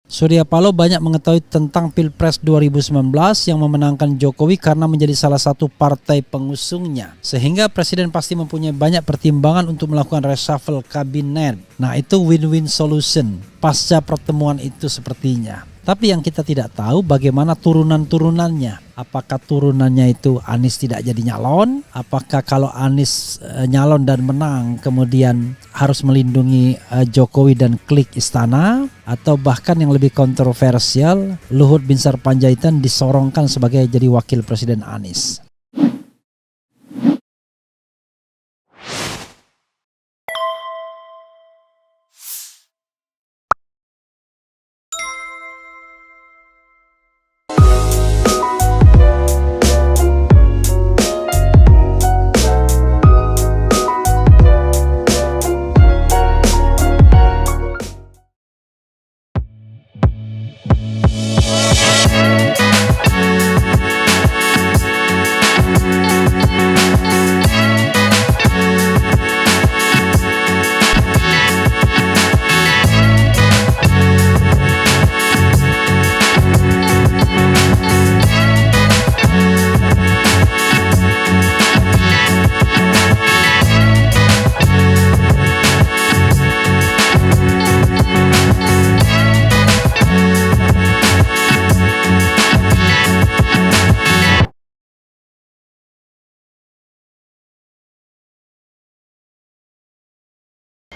Surya Paloh banyak mengetahui tentang Pilpres 2019 yang memenangkan Jokowi karena menjadi salah satu partai pengusungnya. Sehingga Presiden pasti mempunyai banyak pertimbangan untuk melakukan reshuffle kabinet. Nah, itu win-win solution pasca pertemuan itu sepertinya. Tapi yang kita tidak tahu bagaimana turunan-turunannya. Apakah turunannya itu Anies tidak jadi nyalon? Apakah kalau Anies nyalon dan menang kemudian harus melindungi Jokowi dan klik istana? Atau bahkan yang lebih kontroversial, Luhut Binsar Panjaitan disorongkan sebagai jadi wakil Presiden Anies.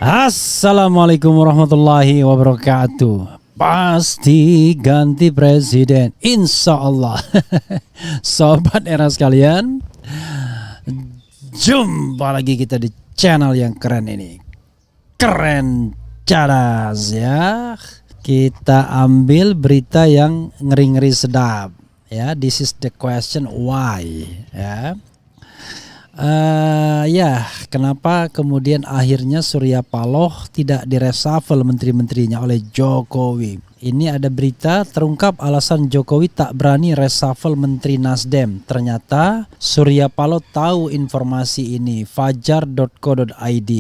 Assalamualaikum warahmatullahi wabarakatuh. Pasti ganti presiden, insya Allah. Sobat era sekalian, jumpa lagi kita di channel yang keren ini. Keren cadas ya. Kita ambil berita yang ngeri-ngeri sedap ya. This is the question why ya. Kenapa kemudian akhirnya Surya Paloh tidak direshuffle menteri-menterinya oleh Jokowi? Ini ada berita terungkap alasan Jokowi tak berani reshuffle menteri Nasdem. Ternyata Surya Paloh tahu informasi ini. Fajar.co.id.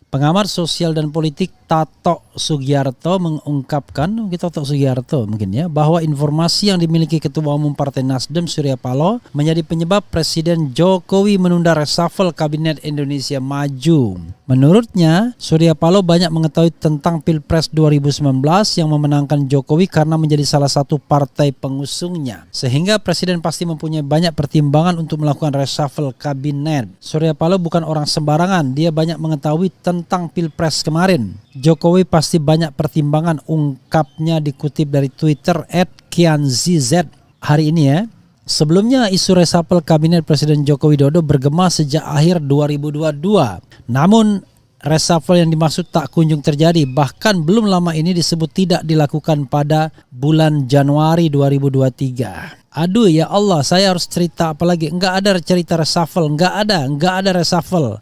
Pengamat sosial dan politik Tato Sugiarto mengungkapkan, Tato Sugiarto mungkin ya, bahwa informasi yang dimiliki Ketua Umum Partai Nasdem Surya Paloh menjadi penyebab Presiden Jokowi menunda reshuffle Kabinet Indonesia Maju. Menurutnya, Surya Paloh banyak mengetahui tentang Pilpres 2019 yang memenangkan Jokowi karena menjadi salah satu partai pengusungnya. Sehingga Presiden pasti mempunyai banyak pertimbangan untuk melakukan reshuffle kabinet. Surya Paloh bukan orang sembarangan, dia banyak mengetahui tentang Pilpres kemarin. Jokowi pasti banyak pertimbangan, ungkapnya dikutip dari Twitter @kianzz hari ini ya. Sebelumnya isu reshuffle kabinet Presiden Joko Widodo bergema sejak akhir 2022. Namun reshuffle yang dimaksud tak kunjung terjadi, bahkan belum lama ini disebut tidak dilakukan pada bulan Januari 2023. Aduh ya Allah, saya harus cerita apa lagi? Enggak ada cerita reshuffle, enggak ada reshuffle.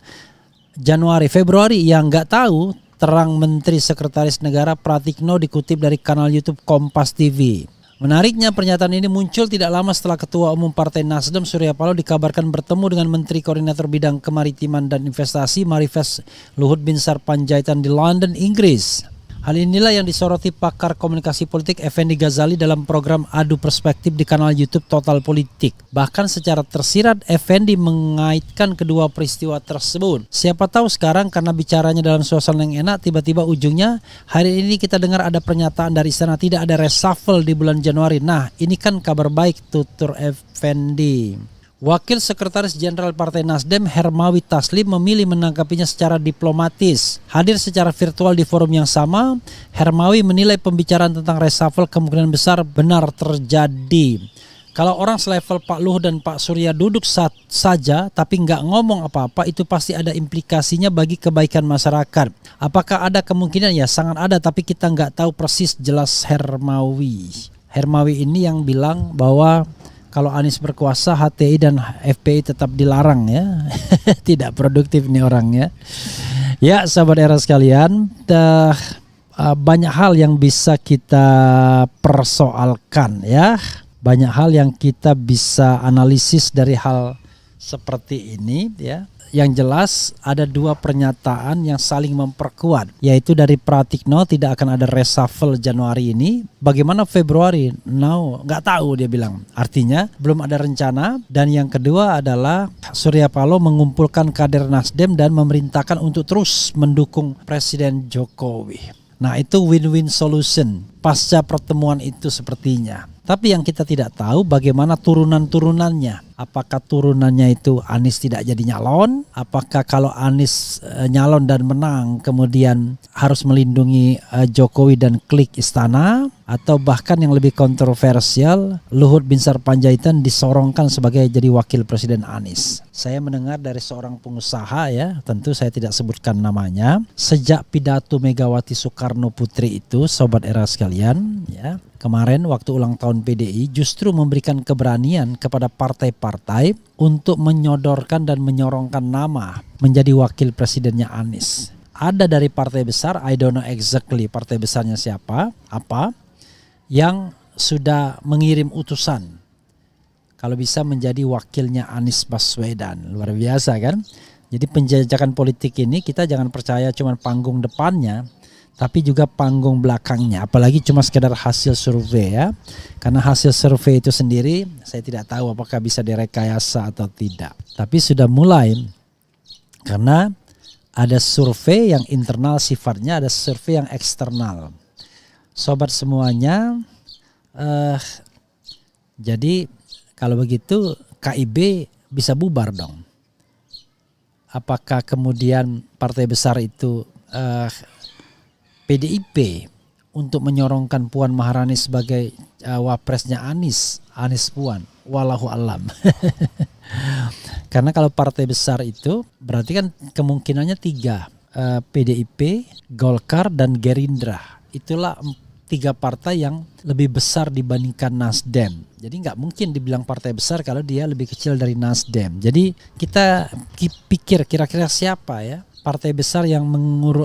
Januari, Februari yang enggak tahu, terang Menteri Sekretaris Negara Pratikno dikutip dari kanal YouTube Kompas TV. Menariknya pernyataan ini muncul tidak lama setelah Ketua Umum Partai Nasdem Surya Paloh dikabarkan bertemu dengan Menteri Koordinator Bidang Kemaritiman dan Investasi Marifest Luhut Binsar Panjaitan di London, Inggris. Hal inilah yang disoroti pakar komunikasi politik Effendi Ghazali dalam program Adu Perspektif di kanal YouTube Total Politik. Bahkan secara tersirat Effendi mengaitkan kedua peristiwa tersebut. Siapa tahu sekarang karena bicaranya dalam suasana yang enak, tiba-tiba ujungnya hari ini kita dengar ada pernyataan dari istana tidak ada reshuffle di bulan Januari. Nah, ini kan kabar baik, tutur Effendi. Wakil Sekretaris Jenderal Partai Nasdem Hermawi Taslim memilih menanggapinya secara diplomatis. Hadir secara virtual di forum yang sama, Hermawi menilai pembicaraan tentang reshuffle kemungkinan besar benar terjadi. Kalau orang selevel Pak Luhut dan Pak Surya duduk saja tapi nggak ngomong apa-apa, itu pasti ada implikasinya bagi kebaikan masyarakat. Apakah ada kemungkinan? Ya sangat ada, tapi kita nggak tahu persis, jelas Hermawi. Hermawi ini yang bilang bahwa kalau Anies berkuasa, HTI dan FPI tetap dilarang ya. Tidak produktif nih orangnya. Ya sahabat era sekalian, banyak hal yang bisa kita persoalkan ya. Banyak hal yang kita bisa analisis dari hal seperti ini ya. Yang jelas ada dua pernyataan yang saling memperkuat, yaitu dari Pratikno tidak akan ada reshuffle Januari ini. Bagaimana Februari? Nggak tahu dia bilang. Artinya belum ada rencana. Dan yang kedua adalah Surya Paloh mengumpulkan kader Nasdem dan memerintahkan untuk terus mendukung Presiden Jokowi. Nah, itu win-win solution pasca pertemuan itu sepertinya. Tapi yang kita tidak tahu bagaimana turunan-turunannya. Apakah turunannya itu Anies tidak jadi nyalon? Apakah kalau Anies nyalon dan menang kemudian harus melindungi Jokowi dan klik istana? Atau bahkan yang lebih kontroversial, Luhut Binsar Panjaitan disorongkan sebagai jadi wakil presiden Anies. Saya mendengar dari seorang pengusaha ya, tentu saya tidak sebutkan namanya. Sejak pidato Megawati Soekarno Putri itu, sobat era sekalian ya, kemarin waktu ulang tahun PDI justru memberikan keberanian kepada partai-partai untuk menyodorkan dan menyorongkan nama menjadi wakil presidennya Anies. Ada dari partai besar, I don't know exactly partai besarnya siapa, yang sudah mengirim utusan kalau bisa menjadi wakilnya Anies Baswedan. Luar biasa kan? Jadi penjajakan politik ini kita jangan percaya cuma panggung depannya, tapi juga panggung belakangnya, apalagi cuma sekedar hasil survei ya. Karena hasil survei itu sendiri saya tidak tahu apakah bisa direkayasa atau tidak. Tapi sudah mulai, karena ada survei yang internal sifatnya, ada survei yang eksternal. Sobat semuanya, jadi kalau begitu KIB bisa bubar dong. Apakah kemudian partai besar itu PDIP untuk menyorongkan Puan Maharani sebagai wapresnya Anies Puan, wallahu alam. Karena kalau partai besar itu berarti kan kemungkinannya 3, PDIP, Golkar dan Gerindra. Itulah 3 partai yang lebih besar dibandingkan Nasdem. Jadi nggak mungkin dibilang partai besar kalau dia lebih kecil dari Nasdem. Jadi kita pikir kira-kira siapa ya partai besar yang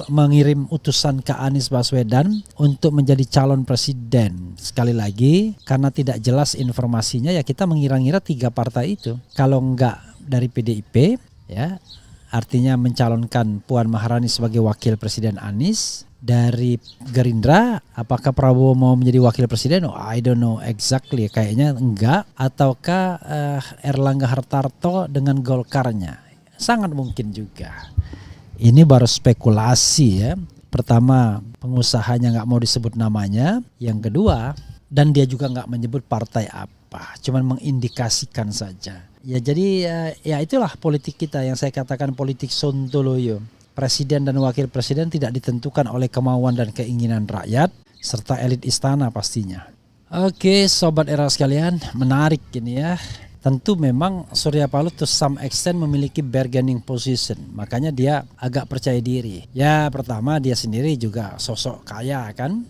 mengirim utusan ke Anies Baswedan untuk menjadi calon presiden. Sekali lagi, karena tidak jelas informasinya ya kita mengira-ngira 3 partai itu. Kalau nggak dari PDIP ya, artinya mencalonkan Puan Maharani sebagai wakil presiden Anies. Dari Gerindra, apakah Prabowo mau menjadi wakil presiden? Oh, I don't know exactly, kayaknya enggak. Ataukah Erlangga Hartarto dengan Golkarnya? Sangat mungkin juga. Ini baru spekulasi ya. Pertama, pengusahanya nggak mau disebut namanya. Yang kedua, dan dia juga nggak menyebut partai apa, cuman mengindikasikan saja. Ya jadi ya itulah politik kita yang saya katakan politik sontoloyo. Presiden dan wakil presiden tidak ditentukan oleh kemauan dan keinginan rakyat serta elit istana pastinya. Oke, sobat era sekalian, menarik ini ya. Tentu memang Surya Paloh to some extent memiliki bargaining position, makanya dia agak percaya diri. Ya pertama dia sendiri juga sosok kaya kan,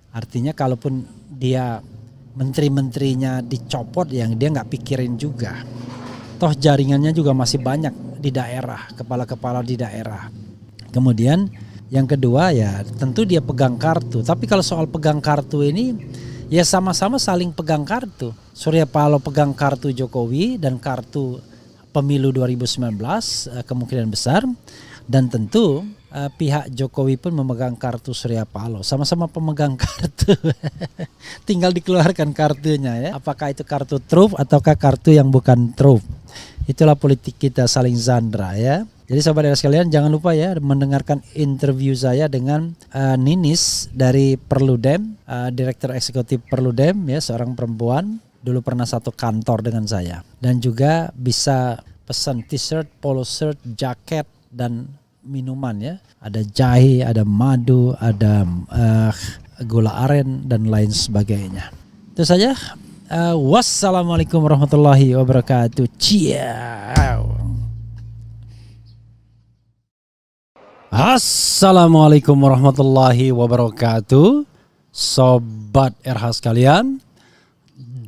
artinya kalaupun dia menteri-menterinya dicopot yang dia nggak pikirin juga. Toh jaringannya juga masih banyak di daerah, kepala-kepala di daerah. Kemudian yang kedua ya tentu dia pegang kartu. Tapi kalau soal pegang kartu ini ya sama-sama saling pegang kartu. Surya Paloh pegang kartu Jokowi dan kartu pemilu 2019 kemungkinan besar. Dan tentu pihak Jokowi pun memegang kartu Surya Paloh. Sama-sama pemegang kartu. Tinggal dikeluarkan kartunya ya. Apakah itu kartu truf ataukah kartu yang bukan truf. Itulah politik kita saling zandra ya. Jadi sahabat sekalian jangan lupa ya mendengarkan interview saya dengan Ninis dari Perludem, Direktur Eksekutif Perludem ya, seorang perempuan, dulu pernah satu kantor dengan saya. Dan juga bisa pesan t-shirt, polo shirt, jaket dan minuman ya. Ada jahe, ada madu, ada gula aren dan lain sebagainya. Itu saja. Wassalamualaikum warahmatullahi wabarakatuh. Ciao. Assalamualaikum warahmatullahi wabarakatuh. Sobat RH sekalian,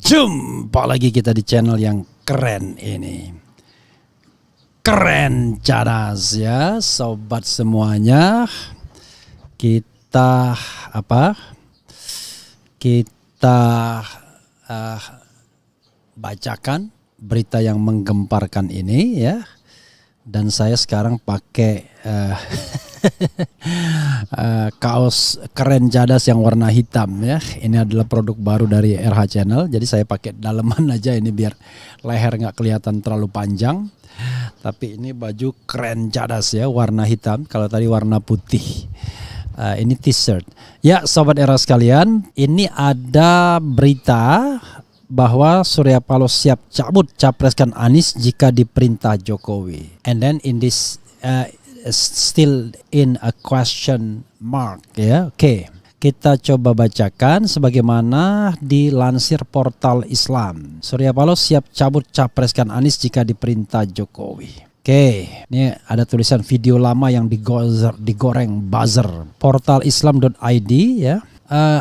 jumpa lagi kita di channel yang keren ini. Keren cadas ya sobat semuanya. Kita bacakan berita yang menggemparkan ini ya. Dan saya sekarang pakai kaos keren jadas yang warna hitam ya. Ini adalah produk baru dari RH Channel. Jadi saya pakai daleman aja ini biar leher nggak kelihatan terlalu panjang. Tapi ini baju keren jadas ya, warna hitam. Kalau tadi warna putih. Ini t-shirt. Ya sobat era sekalian, ini ada berita bahwa Surya Paloh siap cabut capreskan Anies jika diperintah Jokowi. And then in this still in a question mark ya. Oke. Kita coba bacakan sebagaimana dilansir portal Islam. Surya Paloh siap cabut capreskan Anies jika diperintah Jokowi. Oke, ini ada tulisan video lama yang digoreng buzzer. Portal islam.id ya.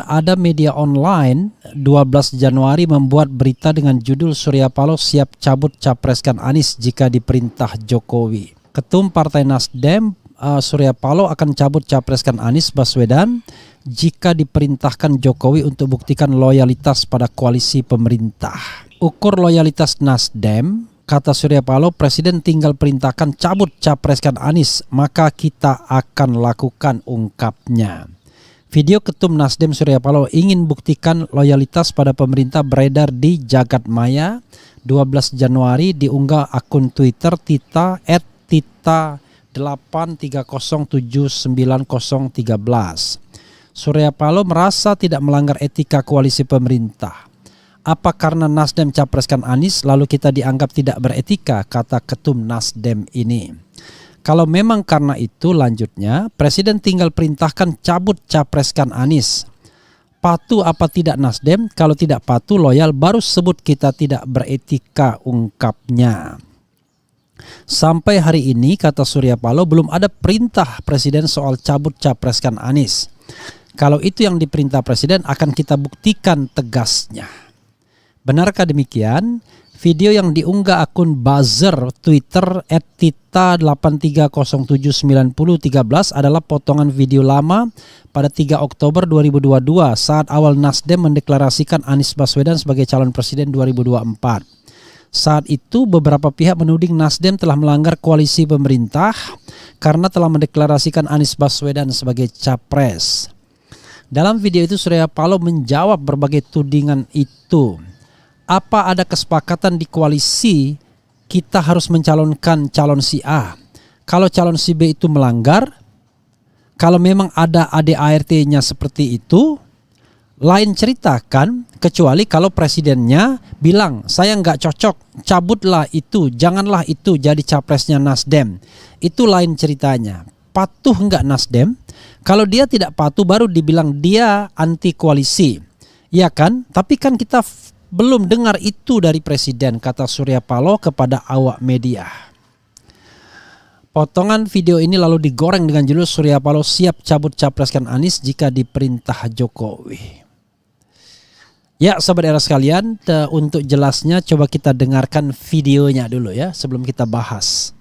Ada media online 12 Januari membuat berita dengan judul Surya Paloh siap cabut capreskan Anies jika diperintah Jokowi. Ketum Partai Nasdem Surya Paloh akan cabut capreskan Anies Baswedan jika diperintahkan Jokowi untuk buktikan loyalitas pada koalisi pemerintah. Ukur loyalitas Nasdem, kata Surya Paloh, Presiden tinggal perintahkan cabut capreskan Anies, maka kita akan lakukan, ungkapnya. Video Ketum Nasdem Surya Paloh ingin buktikan loyalitas pada pemerintah beredar di jagat maya 12 Januari diunggah akun Twitter Tita @Tita83090013. Surya Paloh merasa tidak melanggar etika koalisi pemerintah. Apa karena Nasdem capreskan Anies lalu kita dianggap tidak beretika, kata Ketum Nasdem ini. Kalau memang karena itu, lanjutnya, Presiden tinggal perintahkan cabut capreskan Anies. Patuh apa tidak Nasdem? Kalau tidak patuh loyal baru sebut kita tidak beretika, ungkapnya. Sampai hari ini, kata Surya Paloh, belum ada perintah Presiden soal cabut capreskan Anies. Kalau itu yang diperintah Presiden akan kita buktikan, tegasnya. Benarkah demikian? Video yang diunggah akun buzzer Twitter @Tita83079013 adalah potongan video lama pada 3 Oktober 2022 saat awal Nasdem mendeklarasikan Anies Baswedan sebagai calon presiden 2024. Saat itu beberapa pihak menuding Nasdem telah melanggar koalisi pemerintah karena telah mendeklarasikan Anies Baswedan sebagai capres. Dalam video itu Surya Paloh menjawab berbagai tudingan itu. Apa ada kesepakatan di koalisi kita harus mencalonkan calon si A? Kalau calon si B itu melanggar, kalau memang ada ADART-nya seperti itu, lain ceritakan, kecuali kalau presidennya bilang saya nggak cocok, cabutlah itu, janganlah itu jadi capresnya Nasdem. Itu lain ceritanya. Patuh nggak Nasdem? Kalau dia tidak patuh baru dibilang dia anti koalisi. Ya kan? Tapi kan kita belum dengar itu dari Presiden, kata Surya Paloh kepada awak media. Potongan video ini lalu digoreng dengan judul Surya Paloh siap cabut capreskan Anies jika diperintah Jokowi. Ya sobat era sekalian, untuk jelasnya coba kita dengarkan videonya dulu ya sebelum kita bahas.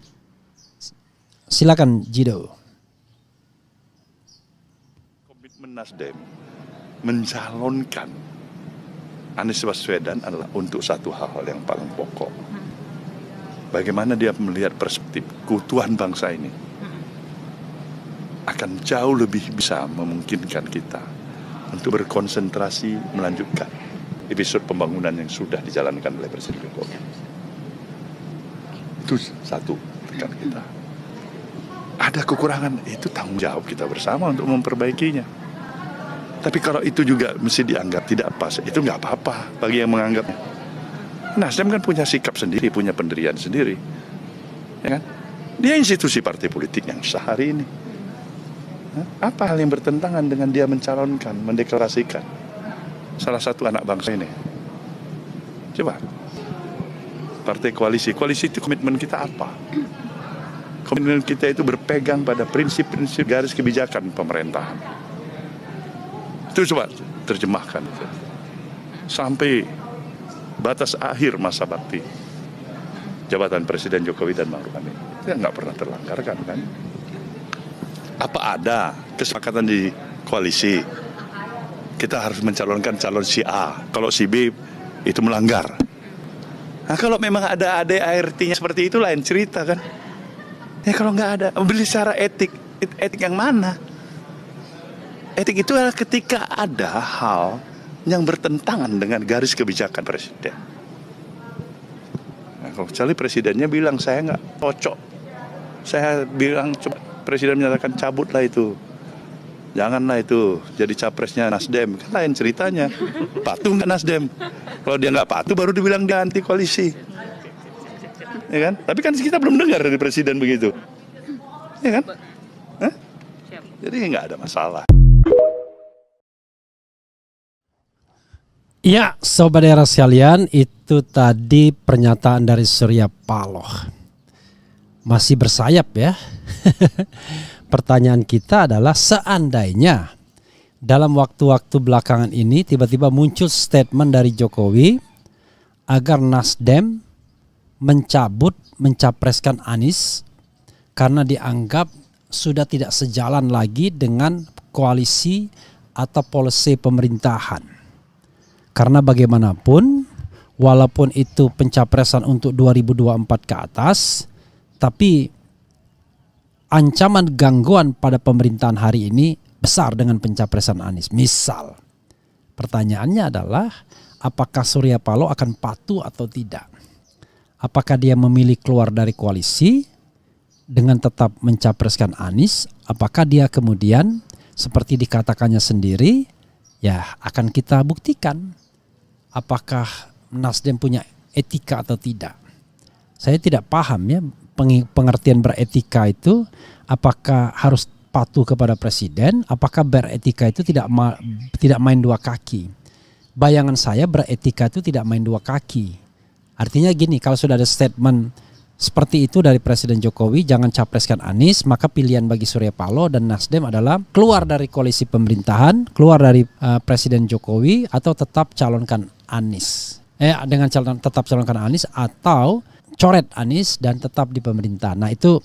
Silakan Jido. Komitmen Nasdem mencalonkan Anies Baswedan adalah untuk satu hal yang paling pokok. Bagaimana dia melihat perspektif keutuhan bangsa ini akan jauh lebih bisa memungkinkan kita untuk berkonsentrasi melanjutkan episode pembangunan yang sudah dijalankan oleh Presiden Jokowi. Itu satu tekan kita. Ada kekurangan, itu tanggung jawab kita bersama untuk memperbaikinya. Tapi kalau itu juga mesti dianggap tidak pas, itu nggak apa-apa bagi yang menganggapnya. Nasdem kan punya sikap sendiri, punya pendirian sendiri, ya kan? Dia institusi partai politik yang sah hari ini. Apa hal yang bertentangan dengan dia mencalonkan, mendeklarasikan salah satu anak bangsa ini? Coba, partai koalisi itu komitmen kita apa? Komitmen kita itu berpegang pada prinsip-prinsip garis kebijakan pemerintahan. Itu coba terjemahkan sampai batas akhir masa bakti jabatan Presiden Jokowi dan Ma'ruf Amin. Itu nggak pernah terlanggarkan kan? Apa ada kesepakatan di koalisi kita harus mencalonkan calon si A, kalau si B itu melanggar? Nah, kalau memang ada ADART-nya seperti itu lain cerita kan. Ya kalau nggak ada, beli secara etik, etik yang mana? Etik itu adalah ketika ada hal yang bertentangan dengan garis kebijakan presiden. Nah, kalau kecuali presidennya bilang saya nggak cocok, saya bilang coba presiden menyatakan cabutlah itu, janganlah itu jadi capresnya Nasdem, kan lain ceritanya. Patuh nggak Nasdem? Kalau dia nggak patuh baru dibilang dia anti koalisi, ya kan? Tapi kan kita belum dengar dari presiden begitu, ya kan? Hah? Jadi nggak ada masalah. Ya, Sobat Era sekalian, itu tadi pernyataan dari Surya Paloh. Masih bersayap ya. Pertanyaan kita adalah seandainya dalam waktu-waktu belakangan ini tiba-tiba muncul statement dari Jokowi agar Nasdem mencapreskan Anies karena dianggap sudah tidak sejalan lagi dengan koalisi atau policy pemerintahan. Karena bagaimanapun, walaupun itu pencapresan untuk 2024 ke atas, tapi ancaman gangguan pada pemerintahan hari ini besar dengan pencapresan Anies. Misal, pertanyaannya adalah apakah Surya Paloh akan patuh atau tidak? Apakah dia memilih keluar dari koalisi dengan tetap mencapreskan Anies? Apakah dia kemudian seperti dikatakannya sendiri, ya akan kita buktikan apakah Nasdem punya etika atau tidak. Saya tidak paham ya pengertian beretika itu, apakah harus patuh kepada presiden, apakah beretika itu tidak main dua kaki. Bayangan saya beretika itu tidak main dua kaki. Artinya gini, kalau sudah ada statement seperti itu dari Presiden Jokowi, jangan capreskan Anies, maka pilihan bagi Surya Paloh dan Nasdem adalah keluar dari koalisi pemerintahan, keluar dari Presiden Jokowi, atau tetap calonkan Anies. Tetap calonkan Anies atau coret Anies dan tetap di pemerintahan. Nah itu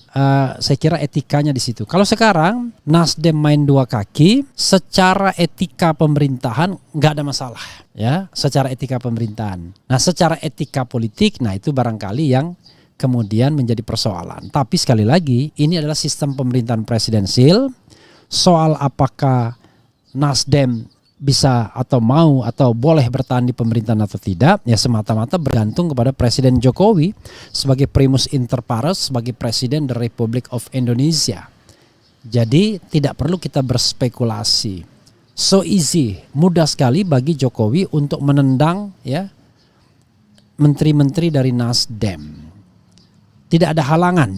saya kira etikanya di situ. Kalau sekarang Nasdem main dua kaki, secara etika pemerintahan nggak ada masalah, ya. Secara etika pemerintahan. Nah secara etika politik, nah itu barangkali yang kemudian menjadi persoalan. Tapi sekali lagi, ini adalah sistem pemerintahan presidensil. Soal apakah Nasdem bisa atau mau atau boleh bertahan di pemerintahan atau tidak, ya semata-mata bergantung kepada Presiden Jokowi sebagai primus inter pares, sebagai Presiden the Republic of Indonesia. Jadi tidak perlu kita berspekulasi. So easy, mudah sekali bagi Jokowi untuk menendang ya menteri-menteri dari Nasdem. Tidak ada halangan,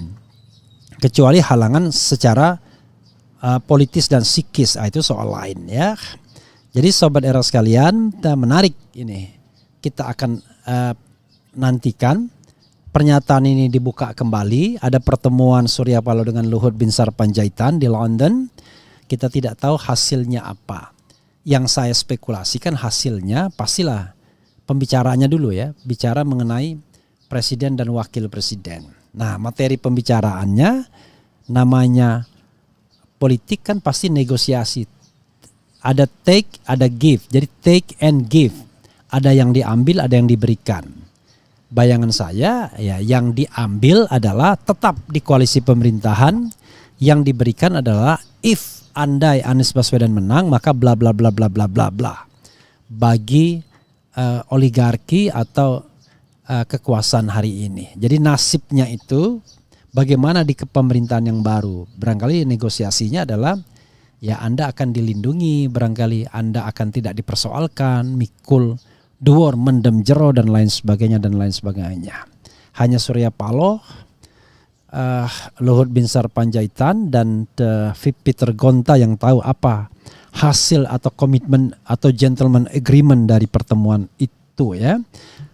kecuali halangan secara politis dan psikis, itu soal lain ya. Jadi Sobat Era sekalian, menarik ini. Kita akan nantikan pernyataan ini dibuka kembali. Ada pertemuan Surya Paloh dengan Luhut Binsar Panjaitan di London. Kita tidak tahu hasilnya apa. Yang saya spekulasikan hasilnya pastilah pembicaraannya dulu ya, bicara mengenai presiden dan wakil presiden. Nah, materi pembicaraannya namanya politik kan pasti negosiasi. Ada take, ada give. Jadi take and give. Ada yang diambil, ada yang diberikan. Bayangan saya ya yang diambil adalah tetap di koalisi pemerintahan, yang diberikan adalah if andai Anies Baswedan menang maka bla bla bla bla bla bla bla. Bagi oligarki atau kekuasaan hari ini. Jadi nasibnya itu bagaimana di kepemerintahan yang baru. Barangkali negosiasinya adalah ya Anda akan dilindungi, barangkali Anda akan tidak dipersoalkan, mikul, duor, mendem jero dan lain sebagainya dan lain sebagainya. Hanya Surya Paloh, Luhut Binsar Panjaitan dan Peter Gonta yang tahu apa hasil atau komitmen atau gentleman agreement dari pertemuan itu ya.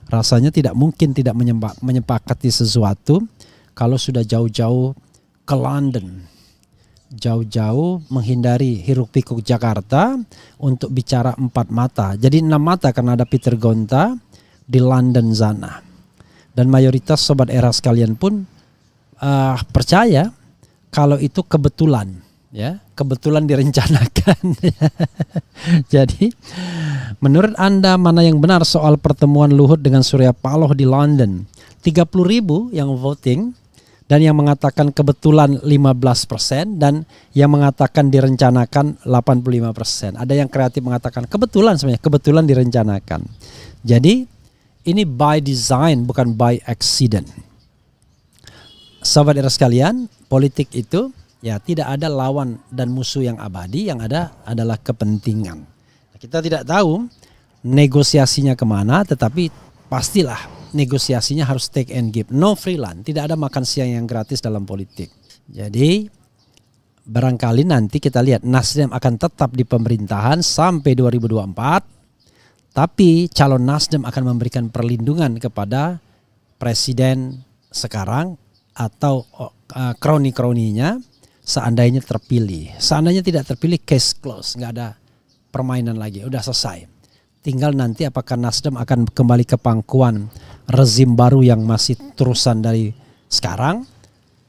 Rasanya tidak mungkin tidak menyepakati sesuatu kalau sudah jauh-jauh ke London. Jauh-jauh menghindari hiruk pikuk Jakarta untuk bicara empat mata. Jadi 6 mata karena ada Peter Gonta di London sana. Dan mayoritas Sobat Era sekalian pun percaya kalau itu kebetulan ya. kebetulan direncanakan. Jadi menurut Anda mana yang benar soal pertemuan Luhut dengan Surya Paloh di London? 30.000 yang voting dan yang mengatakan kebetulan 15% dan yang mengatakan direncanakan 85%. Ada yang kreatif mengatakan kebetulan, sebenarnya kebetulan direncanakan. Jadi ini by design bukan by accident. Sahabat era sekalian, politik itu ya tidak ada lawan dan musuh yang abadi, yang ada adalah kepentingan. Kita tidak tahu negosiasinya kemana, tetapi pastilah negosiasinya harus take and give. No free lunch, tidak ada makan siang yang gratis dalam politik. Jadi barangkali nanti kita lihat Nasdem akan tetap di pemerintahan sampai 2024, tapi calon Nasdem akan memberikan perlindungan kepada presiden sekarang atau kroni-kroninya seandainya terpilih. Seandainya tidak terpilih, case close, nggak ada permainan lagi, udah selesai. Tinggal nanti apakah Nasdem akan kembali ke pangkuan rezim baru yang masih terusan dari sekarang,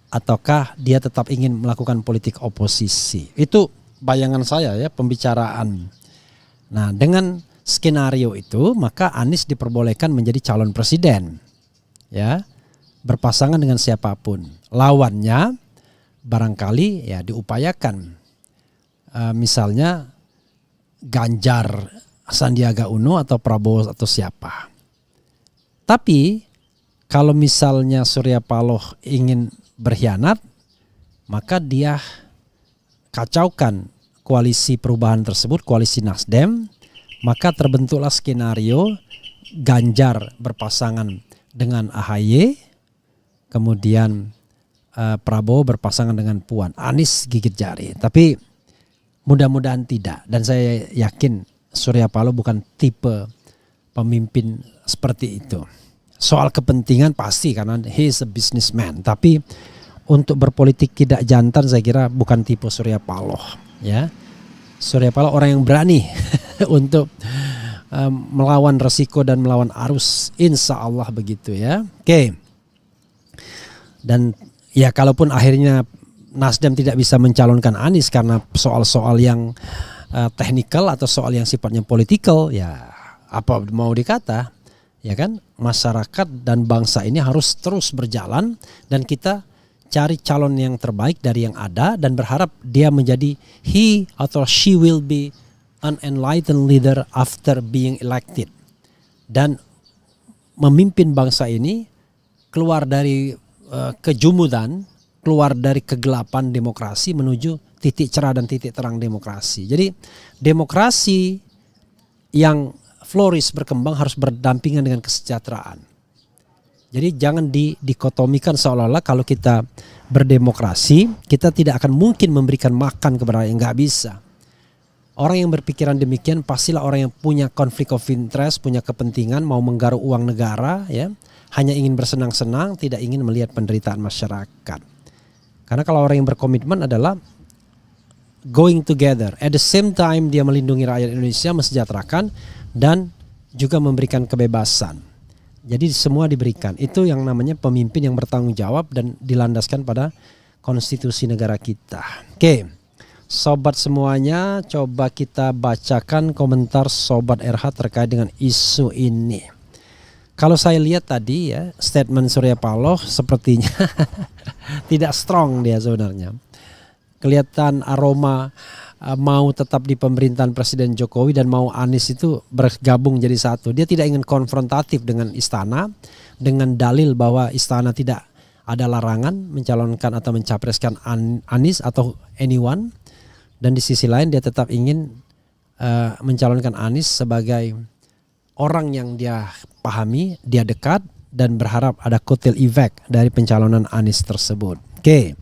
ataukah dia tetap ingin melakukan politik oposisi. Itu bayangan saya ya, pembicaraan. Nah, dengan skenario itu maka Anies diperbolehkan menjadi calon presiden, ya, berpasangan dengan siapapun. Lawannya barangkali ya diupayakan, misalnya Ganjar, Sandiaga Uno atau Prabowo atau siapa. Tapi kalau misalnya Surya Paloh ingin berkhianat, maka dia kacaukan koalisi perubahan tersebut, koalisi Nasdem, maka terbentuklah skenario Ganjar berpasangan dengan AHY, kemudian Prabowo berpasangan dengan Puan, Anies gigit jari. Tapi mudah-mudahan tidak, dan saya yakin Surya Paloh bukan tipe pemimpin seperti itu. Soal kepentingan pasti karena he is a businessman, tapi untuk berpolitik tidak jantan saya kira bukan tipe Surya Paloh, ya. Surya Paloh orang yang berani untuk melawan resiko dan melawan arus, insya Allah begitu ya. Oke. Dan ya kalaupun akhirnya Nasdem tidak bisa mencalonkan Anies karena soal-soal yang teknikal atau soal yang sifatnya politikal, ya apa mau dikata, ya kan, masyarakat dan bangsa ini harus terus berjalan dan kita cari calon yang terbaik dari yang ada dan berharap dia menjadi he atau she will be an enlightened leader after being elected dan memimpin bangsa ini keluar dari kejumudan, keluar dari kegelapan demokrasi menuju titik cerah dan titik terang demokrasi. Jadi demokrasi yang flourish, berkembang harus berdampingan dengan kesejahteraan. Jadi jangan dikotomikan seolah-olah kalau kita berdemokrasi kita tidak akan mungkin memberikan makan kepada yang nggak bisa. Orang yang berpikiran demikian pastilah orang yang punya konflik of interest, punya kepentingan, mau menggaruk uang negara, ya, hanya ingin bersenang-senang, tidak ingin melihat penderitaan masyarakat. Karena kalau orang yang berkomitmen adalah going together, at the same time dia melindungi rakyat Indonesia, mensejahterakan dan juga memberikan kebebasan. Jadi semua diberikan. Itu yang namanya pemimpin yang bertanggung jawab dan dilandaskan pada konstitusi negara kita. Oke, sobat semuanya, coba kita bacakan komentar Sobat RH terkait dengan isu ini. Kalau saya lihat tadi ya, statement Surya Paloh sepertinya tidak strong dia sebenarnya. Kelihatan aroma mau tetap di pemerintahan Presiden Jokowi dan mau Anies itu bergabung jadi satu. Dia tidak ingin konfrontatif dengan istana dengan dalil bahwa istana tidak ada larangan mencalonkan atau mencapreskan Anies atau anyone. Dan di sisi lain dia tetap ingin mencalonkan Anies sebagai orang yang dia pahami, dia dekat dan berharap ada kotel efek dari pencalonan Anies tersebut. Oke.